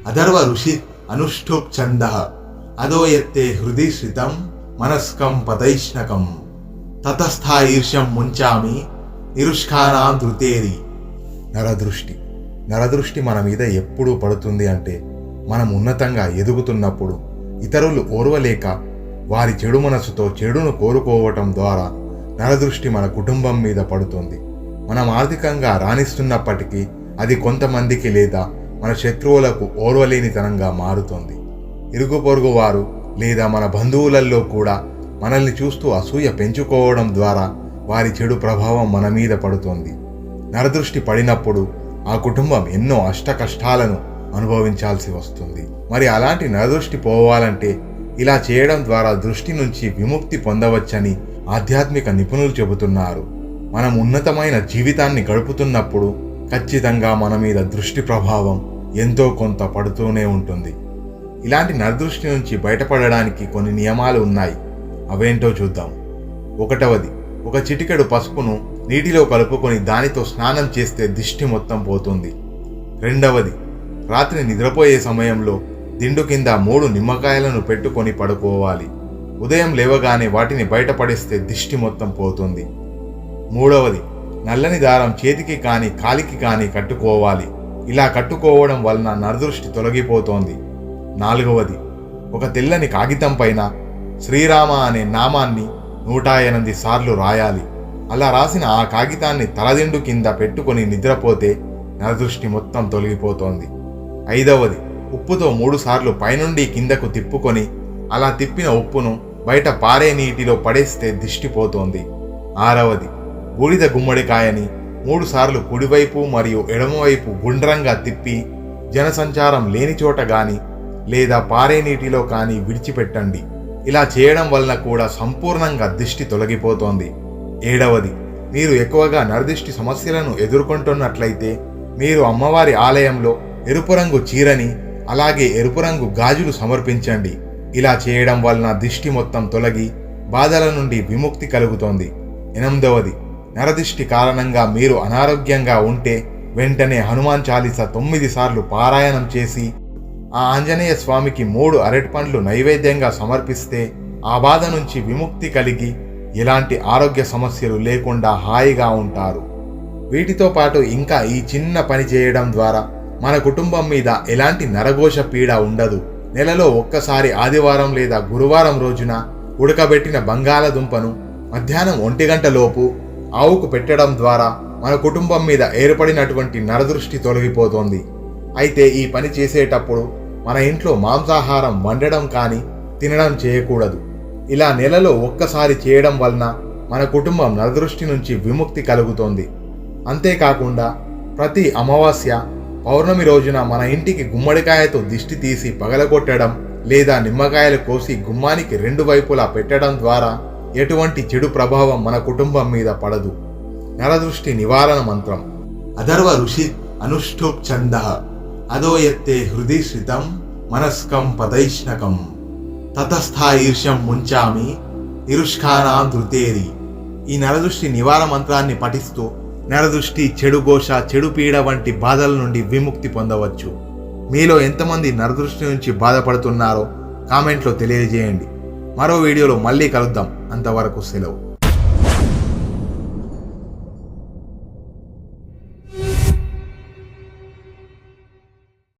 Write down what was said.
అధర్వ ఋషి అనుష్ఠుప్ ఛంద అదోయత్తే హృది శ్రితం మనస్కం పతైష్ణకం తతస్థా ఈర్ష్యం ముంచామి నిరుష్కానాం ధృతేరి. నరదృష్టి మన మీద ఎప్పుడూ పడుతుంది అంటే మనం ఉన్నతంగా ఎదుగుతున్నప్పుడు ఇతరులు ఓర్వలేక వారి చెడు మనసుతో చెడును కోరుకోవటం ద్వారా నరదృష్టి మన కుటుంబం మీద పడుతుంది. మనం ఆర్థికంగా రాణిస్తున్నప్పటికీ అది కొంతమందికి లేదా మన శత్రువులకు ఓర్వలేనితనంగా మారుతుంది. ఇరుగు పొరుగు వారు లేదా మన బంధువులలో కూడా మనల్ని చూస్తూ అసూయ పెంచుకోవడం ద్వారా వారి చెడు ప్రభావం మన మీద పడుతుంది. నరదృష్టి పడినప్పుడు ఆ కుటుంబం ఎన్నో అష్టకష్టాలను అనుభవించాల్సి వస్తుంది. మరి అలాంటి నరదృష్టి పోవాలంటే ఇలా చేయడం ద్వారా దృష్టి నుంచి విముక్తి పొందవచ్చని ఆధ్యాత్మిక నిపుణులు చెబుతున్నారు. మనం ఉన్నతమైన జీవితాన్ని గడుపుతున్నప్పుడు ఖచ్చితంగా మన మీద దృష్టి ప్రభావం ఎంతో కొంత పడుతూనే ఉంటుంది. ఇలాంటి నరదృష్టి నుంచి బయటపడడానికి కొన్ని నియమాలు ఉన్నాయి. అవేంటో చూద్దాం. 1వది, ఒక చిటికెడు పసుపును నీటిలో కలుపుకొని దానితో స్నానం చేస్తే దిష్టి మొత్తం పోతుంది. 2వది, రాత్రి నిద్రపోయే సమయంలో దిండు కింద 3 నిమ్మకాయలను పెట్టుకొని పడుకోవాలి. ఉదయం లేవగానే వాటిని బయటపడేస్తే దిష్టి మొత్తం పోతుంది. 3వది, నల్లని దారం చేతికి కానీ కాలికి కానీ కట్టుకోవాలి. ఇలా కట్టుకోవడం వలన నరదృష్టి తొలగిపోతోంది. 4వది, ఒక తెల్లని కాగితం పైన శ్రీరామ అనే నామాన్ని 108 సార్లు రాయాలి. అలా రాసిన ఆ కాగితాన్ని తలదిండు కింద పెట్టుకొని నిద్రపోతే నరదృష్టి మొత్తం తొలగిపోతోంది. 5వది, ఉప్పుతో 3 సార్లు పైనుండి కిందకు తిప్పుకొని అలా తిప్పిన ఉప్పును బయట పారే నీటిలో పడేస్తే దిష్టి పోతోంది. 6వది, బూడిద గుమ్మడికాయని 3 సార్లు కుడివైపు మరియు ఎడమవైపు గుండ్రంగా తిప్పి జనసంచారం లేని చోట గాని లేదా పారే నీటిలో కానీ విడిచిపెట్టండి. ఇలా చేయడం వలన కూడా సంపూర్ణంగా దిష్టి తొలగిపోతోంది. 7వది, మీరు ఎక్కువగా నరదిష్టి సమస్యలను ఎదుర్కొంటున్నట్లయితే మీరు అమ్మవారి ఆలయంలో ఎరుపు రంగు చీరని అలాగే ఎరుపు రంగు గాజులు సమర్పించండి. ఇలా చేయడం వలన దిష్టి మొత్తం తొలగి బాధల నుండి విముక్తి కలుగుతోంది. 8వది, నరదిష్టి కారణంగా మీరు అనారోగ్యంగా ఉంటే వెంటనే హనుమాన్ చాలీసా 9 సార్లు పారాయణం చేసి ఆ ఆంజనేయ స్వామికి 3 అరటిపండ్లు నైవేద్యంగా సమర్పిస్తే ఆ బాధ నుంచి విముక్తి కలిగి ఎలాంటి ఆరోగ్య సమస్యలు లేకుండా హాయిగా ఉంటారు. వీటితో పాటు ఇంకా ఈ చిన్న పని చేయడం ద్వారా మన కుటుంబం మీద ఎలాంటి నరఘోష పీడ ఉండదు. నెలలో ఒక్కసారి ఆదివారం లేదా గురువారం రోజున ఉడకబెట్టిన బంగాళదుంపను మధ్యాహ్నం 1 గంటలోపు ఆవుకు పెట్టడం ద్వారా మన కుటుంబం మీద ఏర్పడినటువంటి నరదృష్టి తొలగిపోతోంది. అయితే ఈ పని చేసేటప్పుడు మన ఇంట్లో మాంసాహారం వండడం కానీ తినడం చేయకూడదు. ఇలా నెలలో ఒక్కసారి చేయడం వలన మన కుటుంబం నరదృష్టి నుంచి విముక్తి కలుగుతోంది. అంతేకాకుండా ప్రతి అమావాస్య, పౌర్ణమి రోజున మన ఇంటికి గుమ్మడికాయతో దిష్టి తీసి పగలగొట్టడం లేదా నిమ్మకాయలు కోసి గుమ్మానికి 2 వైపులా పెట్టడం ద్వారా ఎటువంటి చెడు ప్రభావం మన కుటుంబం మీద పడదు. నరదృష్టి నివారణ మంత్రం: అధర్వ ఋషి అనుష్ఠుప్ ఛంద అదోయత్తే హృది శ్రితం మనస్కం పతైష్ణకం తతస్థా ఈర్ష్యం ముంచామి నిరుష్కానాం ధృతేరి. ఈ నరదృష్టి నివారణ మంత్రాన్ని పఠిస్తూ నరదృష్టి, చెడు ఘోష, చెడు పీడ వంటి బాధల నుండి విముక్తి పొందవచ్చు. మీలో ఎంతమంది నరదృష్టి నుంచి బాధపడుతున్నారో కామెంట్లో తెలియజేయండి. మరో వీడియోలో మళ్ళీ కలుద్దాం. అంతవరకు సెలవు.